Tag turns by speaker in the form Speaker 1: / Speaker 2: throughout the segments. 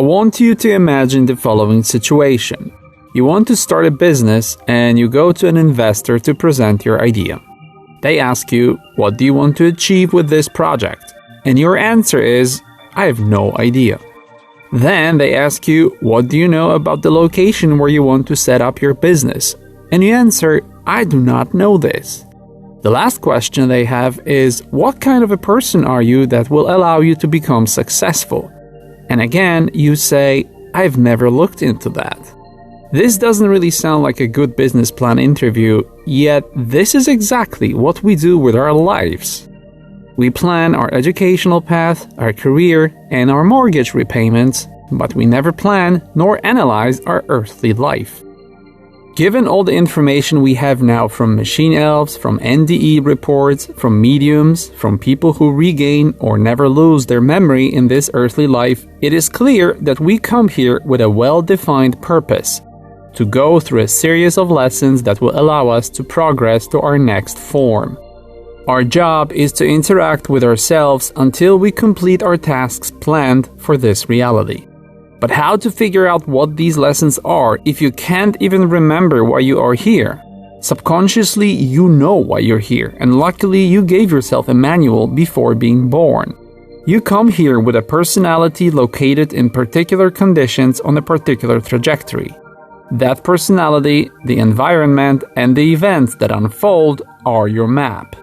Speaker 1: I want you to imagine the following situation. You want to start a business and you go to an investor to present your idea. They ask you, what do you want to achieve with this project? And your answer is, I have no idea. Then they ask you, what do you know about the location where you want to set up your business? And you answer, I do not know this. The last question they have is, what kind of a person are you that will allow you to become successful? And again, you say, I've never looked into that. This doesn't really sound like a good business plan interview, yet this is exactly what we do with our lives. We plan our educational path, our career, and our mortgage repayments, but we never plan nor analyze our earthly life. Given all the information we have now from machine elves, from NDE reports, from mediums, from people who regain or never lose their memory in this earthly life, it is clear that we come here with a well-defined purpose, to go through a series of lessons that will allow us to progress to our next form. Our job is to interact with ourselves until we complete our tasks planned for this reality. But how to figure out what these lessons are if you can't even remember why you are here? Subconsciously, you know why you're here, and luckily you gave yourself a manual before being born. You come here with a personality located in particular conditions on a particular trajectory. That personality, the environment, and the events that unfold are your map.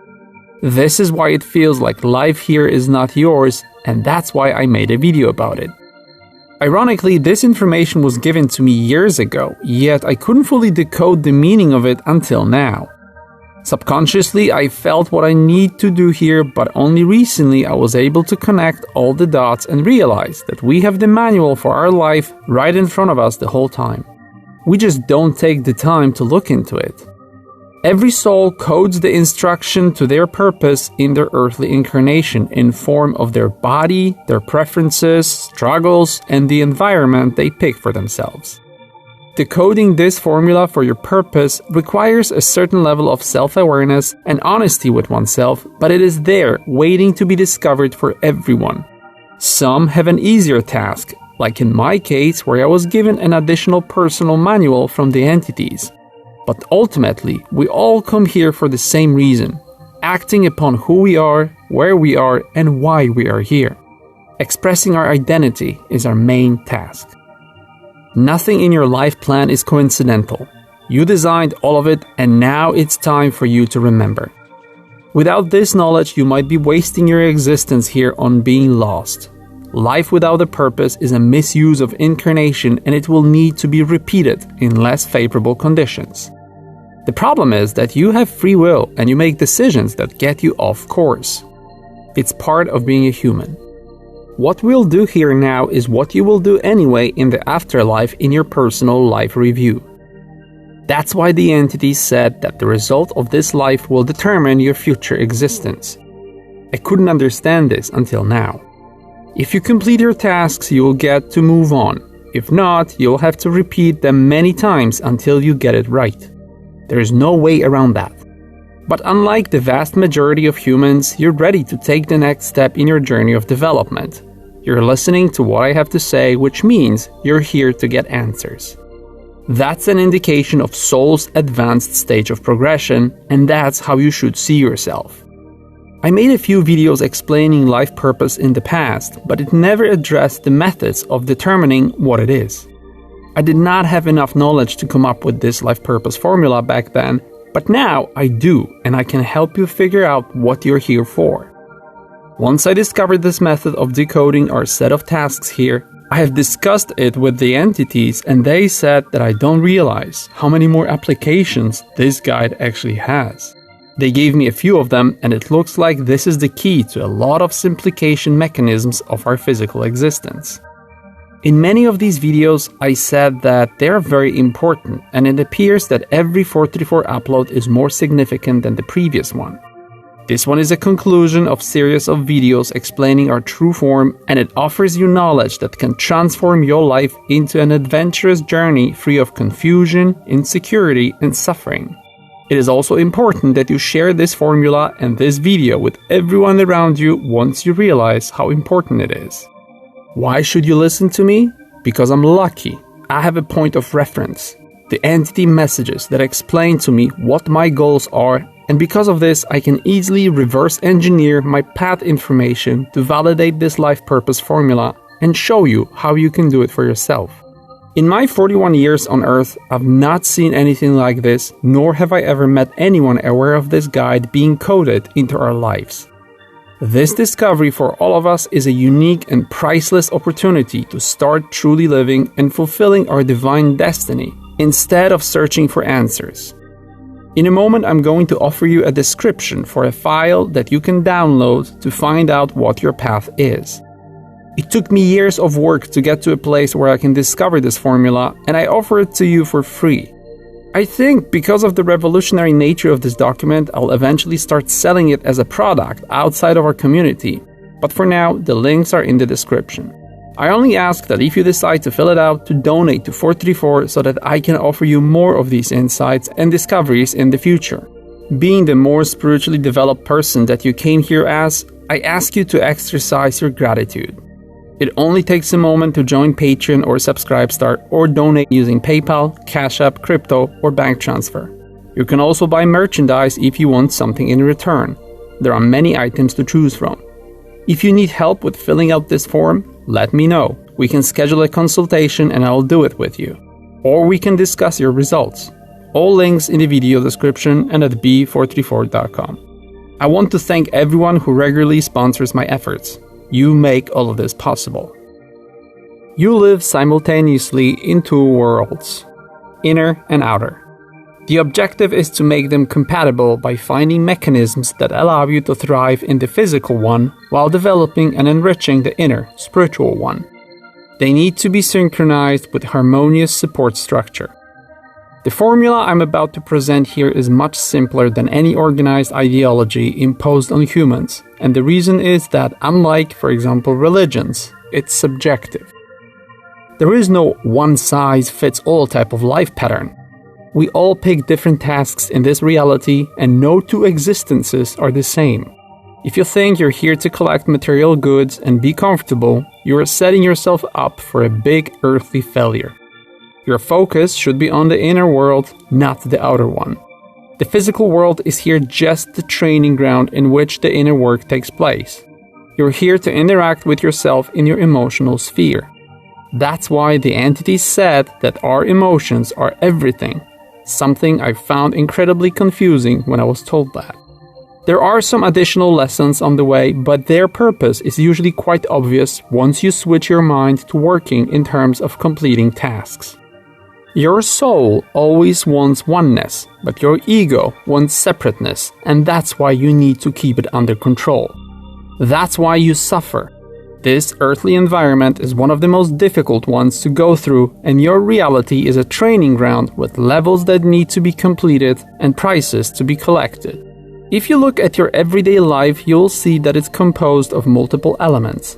Speaker 1: This is why it feels like life here is not yours, and that's why I made a video about it. Ironically, this information was given to me years ago, yet I couldn't fully decode the meaning of it until now. Subconsciously, I felt what I need to do here, but only recently I was able to connect all the dots and realize that we have the manual for our life right in front of us the whole time. We just don't take the time to look into it. Every soul codes the instruction to their purpose in their earthly incarnation in form of their body, their preferences, struggles, and the environment they pick for themselves. Decoding this formula for your purpose requires a certain level of self-awareness and honesty with oneself, but it is there waiting to be discovered for everyone. Some have an easier task, like in my case where I was given an additional personal manual from the entities. But ultimately, we all come here for the same reason, acting upon who we are, where we are, and why we are here. Expressing our identity is our main task. Nothing in your life plan is coincidental. You designed all of it, and now it's time for you to remember. Without this knowledge, you might be wasting your existence here on being lost. Life without a purpose is a misuse of incarnation, and it will need to be repeated in less favorable conditions. The problem is that you have free will and you make decisions that get you off course. It's part of being a human. What we'll do here now is what you will do anyway in the afterlife in your personal life review. That's why the entities said that the result of this life will determine your future existence. I couldn't understand this until now. If you complete your tasks, you will get to move on. If not, you'll have to repeat them many times until you get it right. There is no way around that. But unlike the vast majority of humans, you're ready to take the next step in your journey of development. You're listening to what I have to say, which means you're here to get answers. That's an indication of soul's advanced stage of progression, and that's how you should see yourself. I made a few videos explaining life purpose in the past, but it never addressed the methods of determining what it is. I did not have enough knowledge to come up with this life purpose formula back then, but now I do, and I can help you figure out what you're here for. Once I discovered this method of decoding our set of tasks here, I have discussed it with the entities, and they said that I don't realize how many more applications this guide actually has. They gave me a few of them, and it looks like this is the key to a lot of simplification mechanisms of our physical existence. In many of these videos, I said that they are very important, and it appears that every 434 upload is more significant than the previous one. This one is a conclusion of series of videos explaining our true form, and it offers you knowledge that can transform your life into an adventurous journey free of confusion, insecurity, and suffering. It is also important that you share this formula and this video with everyone around you once you realize how important it is. Why should you listen to me? Because I'm lucky, I have a point of reference, the entity messages that explain to me what my goals are, and because of this, I can easily reverse engineer my path information to validate this life purpose formula and show you how you can do it for yourself. In my 41 years on Earth, I've not seen anything like this, nor have I ever met anyone aware of this guide being coded into our lives. This discovery for all of us is a unique and priceless opportunity to start truly living and fulfilling our divine destiny, instead of searching for answers. In a moment, I'm going to offer you a description for a file that you can download to find out what your path is. It took me years of work to get to a place where I can discover this formula, and I offer it to you for free. I think because of the revolutionary nature of this document, I'll eventually start selling it as a product outside of our community, but for now, the links are in the description. I only ask that if you decide to fill it out, to donate to 434 so that I can offer you more of these insights and discoveries in the future. Being the more spiritually developed person that you came here as, I ask you to exercise your gratitude. It only takes a moment to join Patreon or Subscribestar or donate using PayPal, Cash App, crypto, or bank transfer. You can also buy merchandise if you want something in return. There are many items to choose from. If you need help with filling out this form, let me know. We can schedule a consultation and I'll do it with you. Or we can discuss your results. All links in the video description and at b434.com. I want to thank everyone who regularly sponsors my efforts. You make all of this possible. You live simultaneously in two worlds, inner and outer. The objective is to make them compatible by finding mechanisms that allow you to thrive in the physical one while developing and enriching the inner, spiritual one. They need to be synchronized with harmonious support structure. The formula I'm about to present here is much simpler than any organized ideology imposed on humans, and the reason is that, unlike, for example, religions, it's subjective. There is no one-size-fits-all type of life pattern. We all pick different tasks in this reality, and no two existences are the same. If you think you're here to collect material goods and be comfortable, you are setting yourself up for a big earthly failure. Your focus should be on the inner world, not the outer one. The physical world is here just the training ground in which the inner work takes place. You're here to interact with yourself in your emotional sphere. That's why the entities said that our emotions are everything, something I found incredibly confusing when I was told that. There are some additional lessons on the way, but their purpose is usually quite obvious once you switch your mind to working in terms of completing tasks. Your soul always wants oneness, but your ego wants separateness, and that's why you need to keep it under control. That's why you suffer. This earthly environment is one of the most difficult ones to go through, and your reality is a training ground with levels that need to be completed and prizes to be collected. If you look at your everyday life, you'll see that it's composed of multiple elements.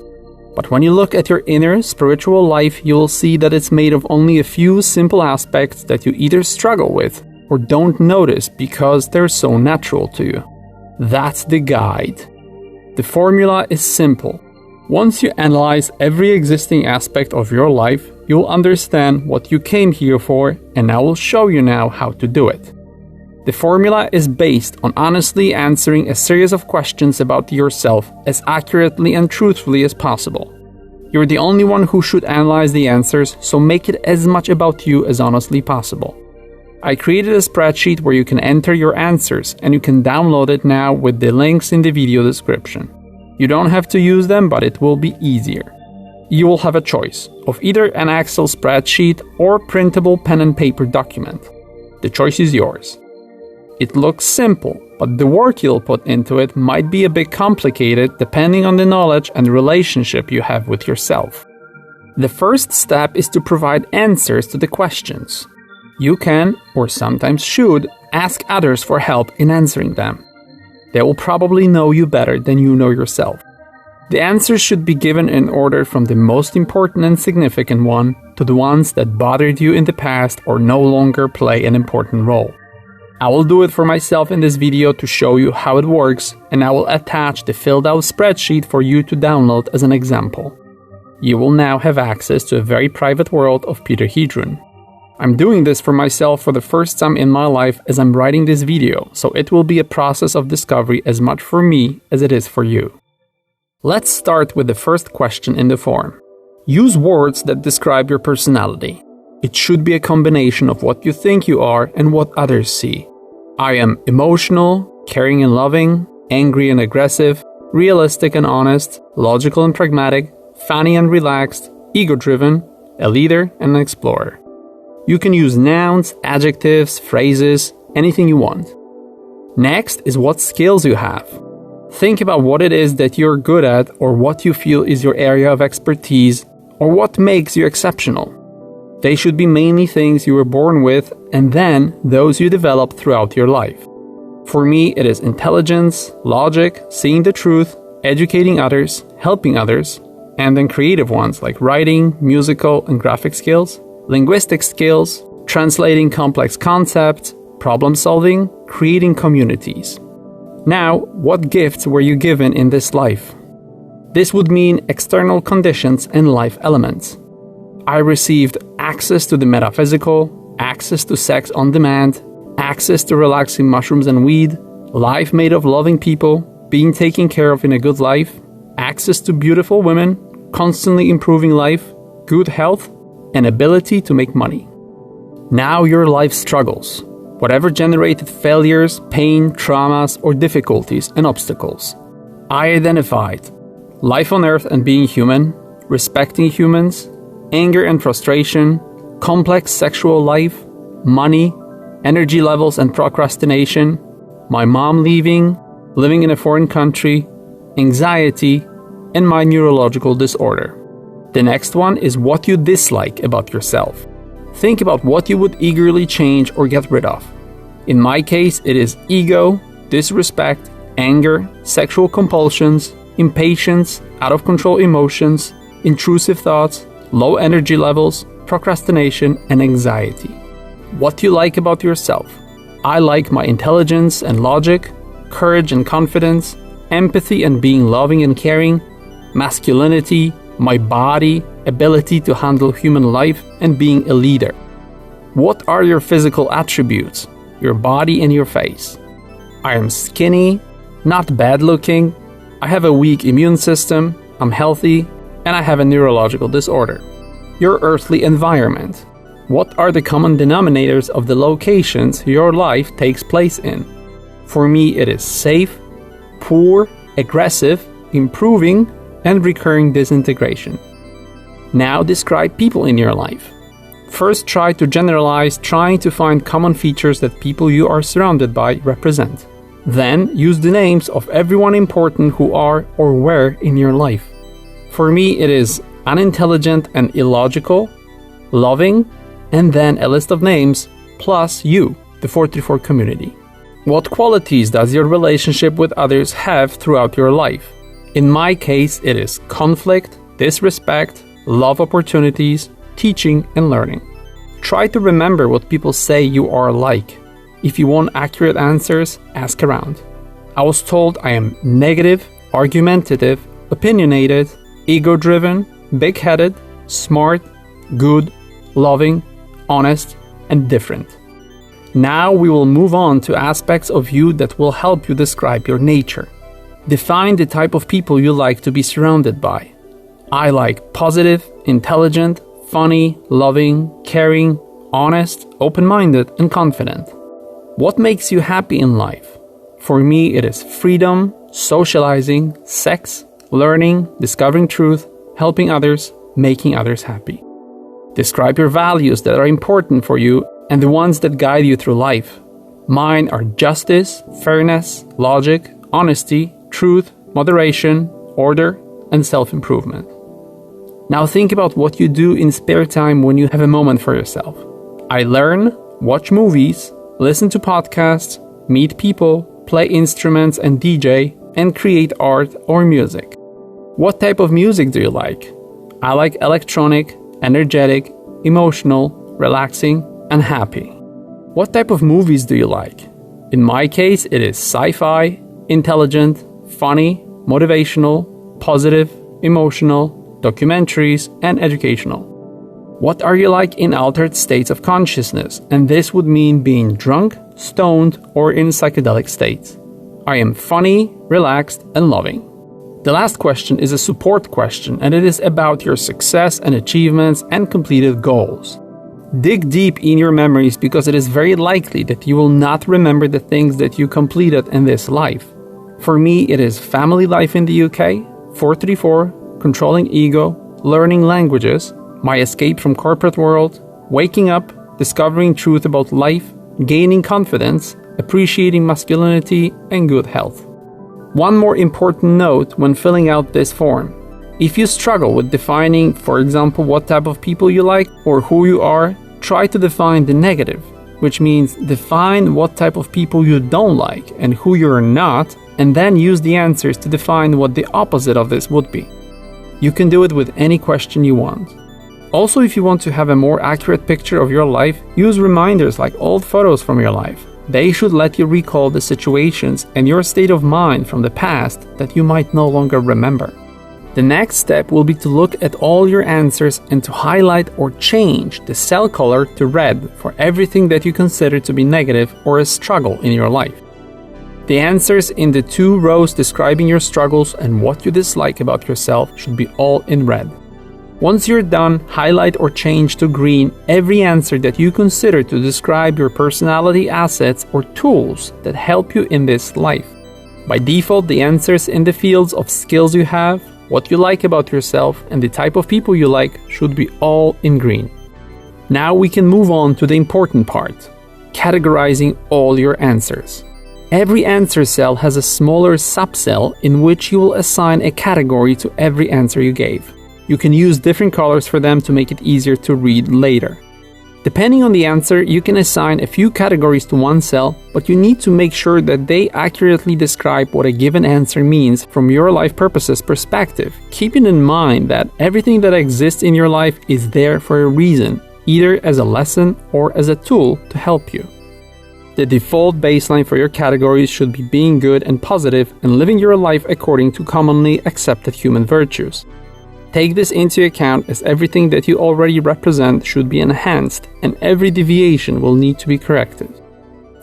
Speaker 1: But when you look at your inner spiritual life, you'll see that it's made of only a few simple aspects that you either struggle with or don't notice because they're so natural to you. That's the guide. The formula is simple. Once you analyze every existing aspect of your life, you'll understand what you came here for, and I will show you now how to do it. The formula is based on honestly answering a series of questions about yourself as accurately and truthfully as possible. You're the only one who should analyze the answers, so make it as much about you as honestly possible. I created a spreadsheet where you can enter your answers, and you can download it now with the links in the video description. You don't have to use them, but it will be easier. You will have a choice of either an Excel spreadsheet or printable pen and paper document. The choice is yours. It looks simple, but the work you'll put into it might be a bit complicated depending on the knowledge and relationship you have with yourself. The first step is to provide answers to the questions. You can, or sometimes should, ask others for help in answering them. They will probably know you better than you know yourself. The answers should be given in order from the most important and significant one to the ones that bothered you in the past or no longer play an important role. I will do it for myself in this video to show you how it works, and I will attach the filled out spreadsheet for you to download as an example. You will now have access to a very private world of Peter Hedron. I'm doing this for myself for the first time in my life as I'm writing this video, so it will be a process of discovery as much for me as it is for you. Let's start with the first question in the form. Use words that describe your personality. It should be a combination of what you think you are and what others see. I am emotional, caring and loving, angry and aggressive, realistic and honest, logical and pragmatic, funny and relaxed, ego-driven, a leader and an explorer. You can use nouns, adjectives, phrases, anything you want. Next is what skills you have. Think about what it is that you're good at or what you feel is your area of expertise or what makes you exceptional. They should be mainly things you were born with and then those you develop throughout your life. For me, it is intelligence, logic, seeing the truth, educating others, helping others, and then creative ones like writing, musical and graphic skills, linguistic skills, translating complex concepts, problem solving, creating communities. Now, what gifts were you given in this life? This would mean external conditions and life elements. I received access to the metaphysical, access to sex on demand, access to relaxing mushrooms and weed, life made of loving people, being taken care of in a good life, access to beautiful women, constantly improving life, good health, and ability to make money. Now your life struggles, whatever generated failures, pain, traumas, or difficulties and obstacles. I identified life on earth and being human, respecting humans, anger and frustration, complex sexual life, money, energy levels and procrastination, my mom leaving, living in a foreign country, anxiety, and my neurological disorder. The next one is what you dislike about yourself. Think about what you would eagerly change or get rid of. In my case, it is ego, disrespect, anger, sexual compulsions, impatience, out of control emotions, intrusive thoughts, low energy levels, procrastination, and anxiety. What you like about yourself. I like my intelligence and logic, courage and confidence, empathy and being loving and caring, masculinity, my body, ability to handle human life, and being a leader. What are your physical attributes? Your body and your face. I am skinny, not bad looking, I have a weak immune system, I'm healthy, and I have a neurological disorder. Your earthly environment. What are the common denominators of the locations your life takes place in? For me, it is safe, poor, aggressive, improving, and recurring disintegration. Now describe people in your life. First, try to generalize, trying to find common features that people you are surrounded by represent. Then, use the names of everyone important who are or were in your life. For me, it is unintelligent and illogical, loving, and then a list of names, plus you, the 44 community. What qualities does your relationship with others have throughout your life? In my case, it is conflict, disrespect, love opportunities, teaching and learning. Try to remember what people say you are like. If you want accurate answers, ask around. I was told I am negative, argumentative, opinionated, ego-driven, big-headed, smart, good, loving, honest, and different. Now we will move on to aspects of you that will help you describe your nature. Define the type of people you like to be surrounded by. I like positive, intelligent, funny, loving, caring, honest, open-minded, and confident. What makes you happy in life? For me, it is freedom, socializing, sex, learning, discovering truth, helping others, making others happy. Describe your values that are important for you and the ones that guide you through life. Mine are justice, fairness, logic, honesty, truth, moderation, order, and self-improvement. Now think about what you do in spare time when you have a moment for yourself. I learn, watch movies, listen to podcasts, meet people, play instruments and DJ, and create art or music. What type of music do you like? I like electronic, energetic, emotional, relaxing, and happy. What type of movies do you like? In my case, it is sci-fi, intelligent, funny, motivational, positive, emotional, documentaries, and educational. What are you like in altered states of consciousness? And this would mean being drunk, stoned, or in psychedelic states. I am funny, relaxed, and loving. The last question is a support question, and it is about your success and achievements and completed goals. Dig deep in your memories because it is very likely that you will not remember the things that you completed in this life. For me, it is family life in the UK, 434, controlling ego, learning languages, my escape from corporate world, waking up, discovering truth about life, gaining confidence, appreciating masculinity, and good health. One more important note when filling out this form. If you struggle with defining, for example, what type of people you like or who you are, try to define the negative, which means define what type of people you don't like and who you're not, and then use the answers to define what the opposite of this would be. You can do it with any question you want. Also, if you want to have a more accurate picture of your life, use reminders like old photos from your life. They should let you recall the situations and your state of mind from the past that you might no longer remember. The next step will be to look at all your answers and to highlight or change the cell color to red for everything that you consider to be negative or a struggle in your life. The answers in the 2 rows describing your struggles and what you dislike about yourself should be all in red. Once you're done, highlight or change to green every answer that you consider to describe your personality assets or tools that help you in this life. By default, the answers in the fields of skills you have, what you like about yourself, and the type of people you like should be all in green. Now we can move on to the important part, categorizing all your answers. Every answer cell has a smaller subcell in which you will assign a category to every answer you gave. You can use different colors for them to make it easier to read later. Depending on the answer, you can assign a few categories to one cell, but you need to make sure that they accurately describe what a given answer means from your life purposes perspective, keeping in mind that everything that exists in your life is there for a reason, either as a lesson or as a tool to help you. The default baseline for your categories should be being good and positive and living your life according to commonly accepted human virtues. Take this into account as everything that you already represent should be enhanced and every deviation will need to be corrected.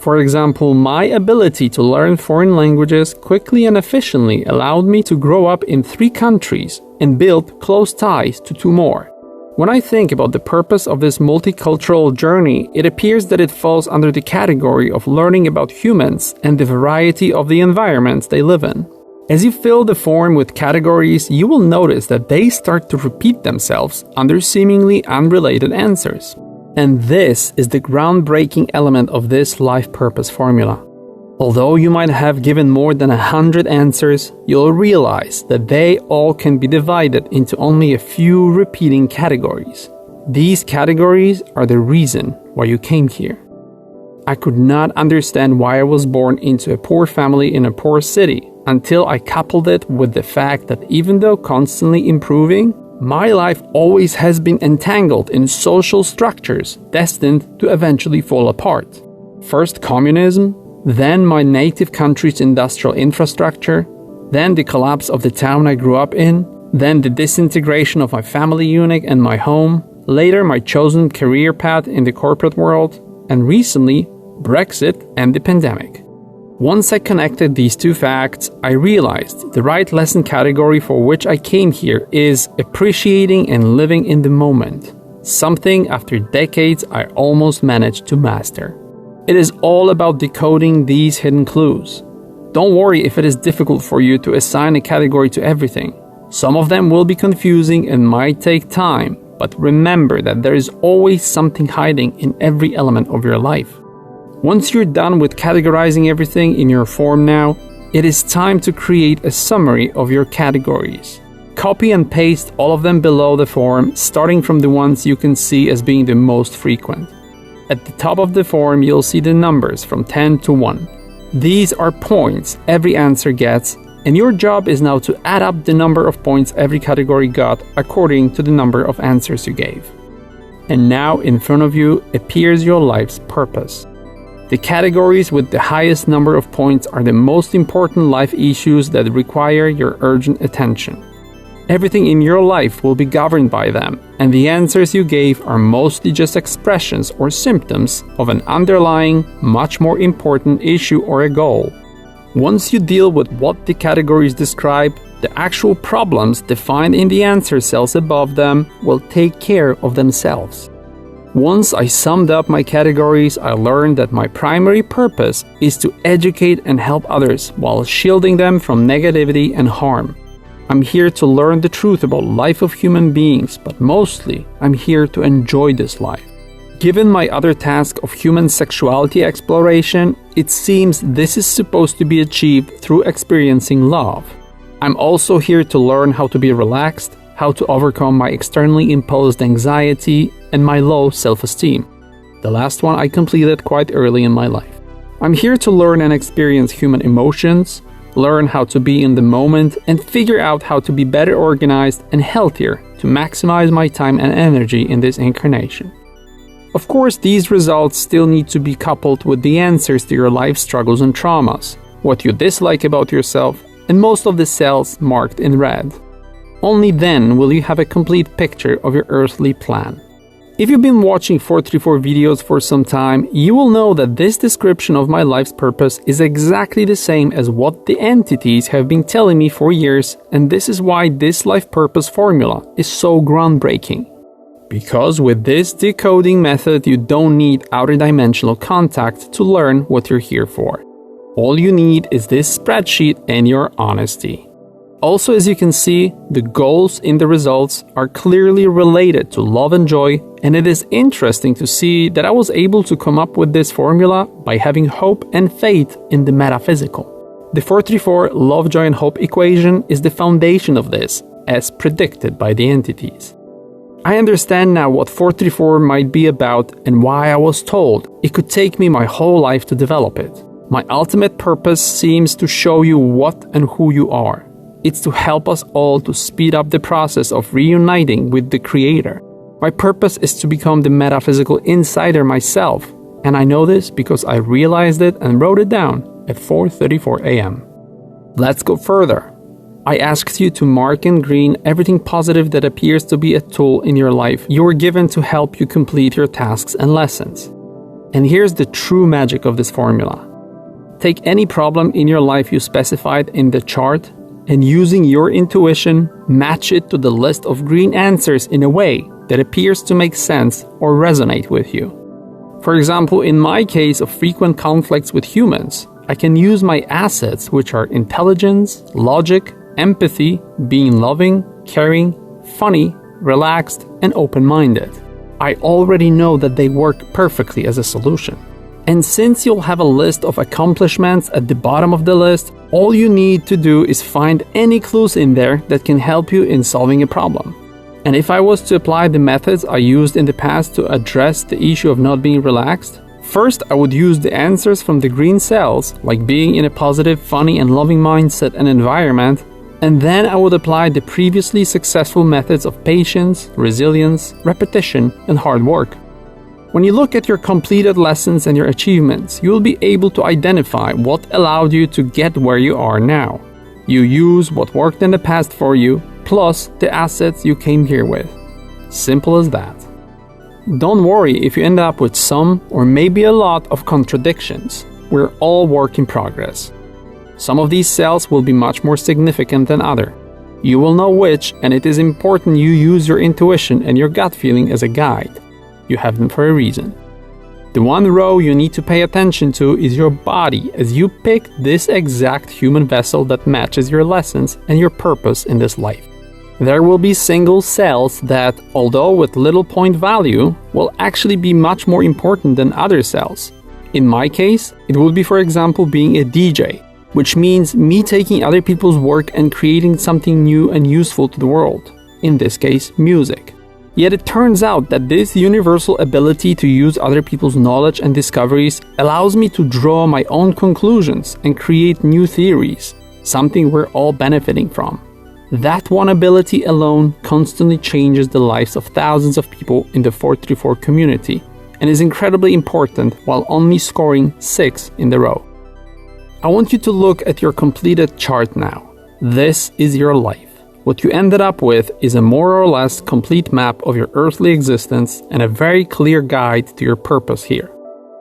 Speaker 1: For example, my ability to learn foreign languages quickly and efficiently allowed me to grow up in 3 countries and build close ties to 2 more. When I think about the purpose of this multicultural journey, it appears that it falls under the category of learning about humans and the variety of the environments they live in. As you fill the form with categories, you will notice that they start to repeat themselves under seemingly unrelated answers. And this is the groundbreaking element of this life purpose formula. Although you might have given more than 100 answers, you'll realize that they all can be divided into only a few repeating categories. These categories are the reason why you came here. I could not understand why I was born into a poor family in a poor city until I coupled it with the fact that even though constantly improving, my life always has been entangled in social structures destined to eventually fall apart. First communism, then my native country's industrial infrastructure, then the collapse of the town I grew up in, then the disintegration of my family unit and my home, later my chosen career path in the corporate world, and recently Brexit and the pandemic. Once I connected these 2 facts, I realized the right lesson category for which I came here is appreciating and living in the moment, something after decades I almost managed to master. It is all about decoding these hidden clues. Don't worry if it is difficult for you to assign a category to everything. Some of them will be confusing and might take time, but remember that there is always something hiding in every element of your life. Once you're done with categorizing everything in your form now, it is time to create a summary of your categories. Copy and paste all of them below the form, starting from the ones you can see as being the most frequent. At the top of the form, you'll see the numbers from 10 to 1. These are points every answer gets, and your job is now to add up the number of points every category got according to the number of answers you gave. And now in front of you appears your life's purpose. The categories with the highest number of points are the most important life issues that require your urgent attention. Everything in your life will be governed by them, and the answers you gave are mostly just expressions or symptoms of an underlying, much more important issue or a goal. Once you deal with what the categories describe, the actual problems defined in the answer cells above them will take care of themselves. Once I summed up my categories, I learned that my primary purpose is to educate and help others while shielding them from negativity and harm. I'm here to learn the truth about life of human beings, but mostly I'm here to enjoy this life. Given my other task of human sexuality exploration, it seems this is supposed to be achieved through experiencing love. I'm also here to learn how to be relaxed, how to overcome my externally imposed anxiety and my low self-esteem. The last one I completed quite early in my life. I'm here to learn and experience human emotions, learn how to be in the moment, and figure out how to be better organized and healthier to maximize my time and energy in this incarnation. Of course, these results still need to be coupled with the answers to your life struggles and traumas, what you dislike about yourself, and most of the cells marked in red. Only then will you have a complete picture of your earthly plan. If you've been watching 434 videos for some time, you will know that this description of my life's purpose is exactly the same as what the entities have been telling me for years, and this is why this life purpose formula is so groundbreaking. Because with this decoding method, you don't need outer dimensional contact to learn what you're here for. All you need is this spreadsheet and your honesty. Also, as you can see, the goals in the results are clearly related to love and joy, and it is interesting to see that I was able to come up with this formula by having hope and faith in the metaphysical. The 434 love, joy, and hope equation is the foundation of this, as predicted by the entities. I understand now what 434 might be about and why I was told it could take me my whole life to develop it. My ultimate purpose seems to show you what and who you are. It's to help us all to speed up the process of reuniting with the Creator. My purpose is to become the metaphysical insider myself, and I know this because I realized it and wrote it down at 4:34 a.m. Let's go further. I asked you to mark in green everything positive that appears to be a tool in your life you were given to help you complete your tasks and lessons. And here's the true magic of this formula. Take any problem in your life you specified in the chart, and using your intuition, match it to the list of green answers in a way that appears to make sense or resonate with you. For example, in my case of frequent conflicts with humans, I can use my assets, which are intelligence, logic, empathy, being loving, caring, funny, relaxed, and open-minded. I already know that they work perfectly as a solution. And since you'll have a list of accomplishments at the bottom of the list, all you need to do is find any clues in there that can help you in solving a problem. And if I was to apply the methods I used in the past to address the issue of not being relaxed, first I would use the answers from the green cells, like being in a positive, funny, and loving mindset and environment, and then I would apply the previously successful methods of patience, resilience, repetition, and hard work. When you look at your completed lessons and your achievements, you will be able to identify what allowed you to get where you are now. You use what worked in the past for you, plus the assets you came here with. Simple as that. Don't worry if you end up with some or maybe a lot of contradictions. We're all work in progress. Some of these cells will be much more significant than others. You will know which, and it is important you use your intuition and your gut feeling as a guide. You have them for a reason. The one row you need to pay attention to is your body, as you pick this exact human vessel that matches your lessons and your purpose in this life. There will be single cells that, although with little point value, will actually be much more important than other cells. In my case, it would be, for example, being a DJ, which means me taking other people's work and creating something new and useful to the world. In this case, music. Yet it turns out that this universal ability to use other people's knowledge and discoveries allows me to draw my own conclusions and create new theories, something we're all benefiting from. That one ability alone constantly changes the lives of thousands of people in the 434 community and is incredibly important while only scoring 6 in the row. I want you to look at your completed chart now. This is your life. What you ended up with is a more or less complete map of your earthly existence and a very clear guide to your purpose here.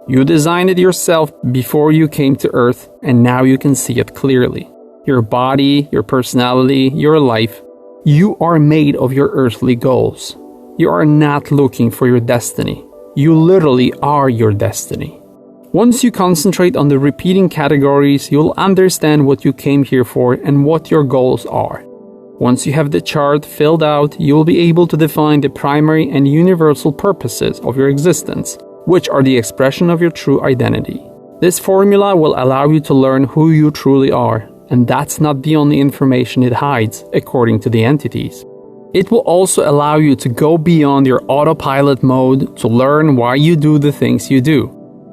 Speaker 1: You designed it yourself before you came to Earth, and now you can see it clearly. Your body, your personality, your life. You are made of your earthly goals. You are not looking for your destiny. You literally are your destiny. Once you concentrate on the repeating categories, you'll understand what you came here for and what your goals are. Once you have the chart filled out, you will be able to define the primary and universal purposes of your existence, which are the expression of your true identity. This formula will allow you to learn who you truly are, and that's not the only information it hides, according to the entities. It will also allow you to go beyond your autopilot mode to learn why you do the things you do.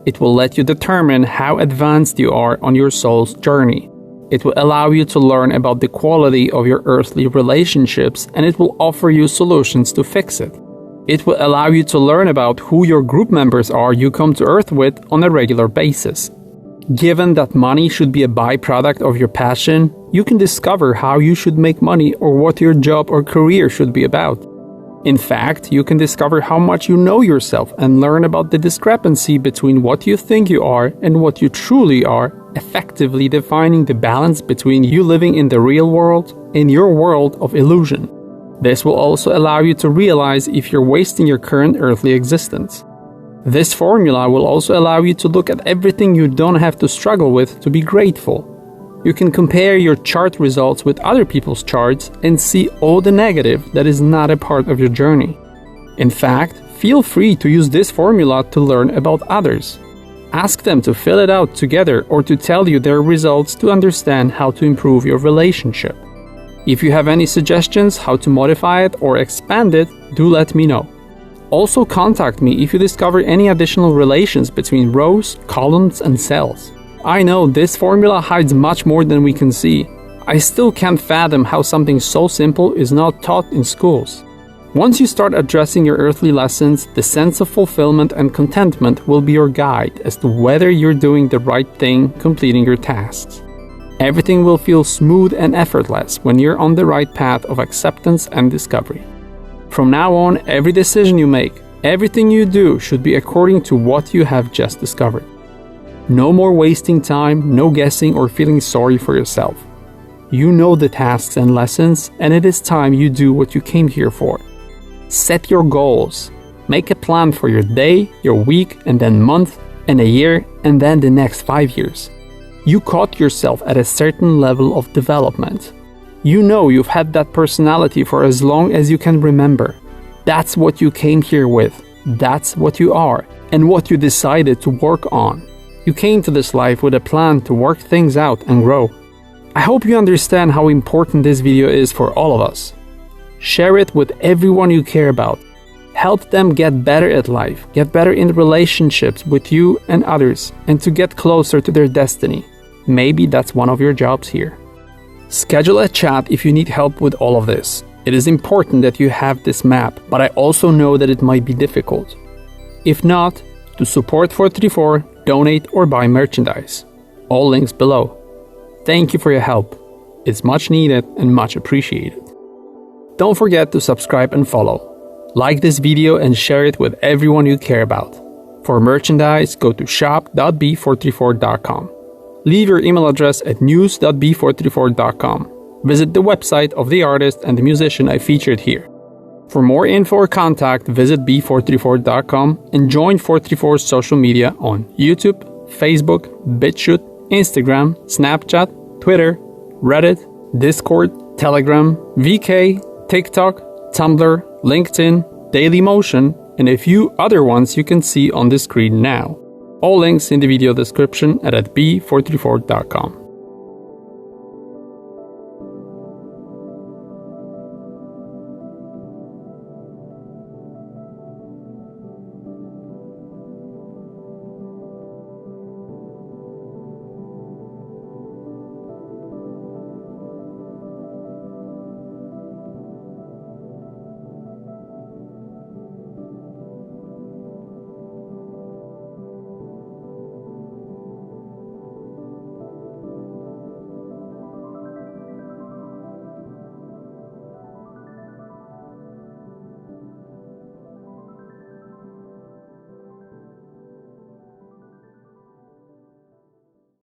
Speaker 1: It will let you determine how advanced you are on your soul's journey. It will allow you to learn about the quality of your earthly relationships, and it will offer you solutions to fix it. It will allow you to learn about who your group members are you come to Earth with on a regular basis. Given that money should be a byproduct of your passion, you can discover how you should make money or what your job or career should be about. In fact, you can discover how much you know yourself and learn about the discrepancy between what you think you are and what you truly are, effectively defining the balance between you living in the real world and your world of illusion. This will also allow you to realize if you're wasting your current earthly existence. This formula will also allow you to look at everything you don't have to struggle with to be grateful. You can compare your chart results with other people's charts and see all the negative that is not a part of your journey. In fact, feel free to use this formula to learn about others. Ask them to fill it out together or to tell you their results to understand how to improve your relationship. If you have any suggestions how to modify it or expand it, do let me know. Also contact me if you discover any additional relations between rows, columns, and cells. I know this formula hides much more than we can see. I still can't fathom how something so simple is not taught in schools. Once you start addressing your earthly lessons, the sense of fulfillment and contentment will be your guide as to whether you're doing the right thing completing your tasks. Everything will feel smooth and effortless when you're on the right path of acceptance and discovery. From now on, every decision you make, everything you do should be according to what you have just discovered. No more wasting time, no guessing or feeling sorry for yourself. You know the tasks and lessons, and it is time you do what you came here for. Set your goals. Make a plan for your day, your week, and then month, and a year, and then the next 5 years. You caught yourself at a certain level of development. You know you've had that personality for as long as you can remember. That's what you came here with. That's what you are, and what you decided to work on. You came to this life with a plan to work things out and grow. I hope you understand how important this video is for all of us. Share it with everyone you care about. Help them get better at life, get better in relationships with you and others, and to get closer to their destiny. Maybe that's one of your jobs here. Schedule a chat if you need help with all of this. It is important that you have this map, but I also know that it might be difficult. If not, to support 434, donate or buy merchandise. All links below. Thank you for your help. It's much needed and much appreciated. Don't forget to subscribe and follow. Like this video and share it with everyone you care about. For merchandise, go to shop.b434.com. Leave your email address at news.b434.com. Visit the website of the artist and the musician I featured here. For more info or contact, visit b434.com and join 434's social media on YouTube, Facebook, BitChute, Instagram, Snapchat, Twitter, Reddit, Discord, Telegram, VK, TikTok, Tumblr, LinkedIn, Dailymotion, and a few other ones you can see on the screen now. All links in the video description and at b434.com.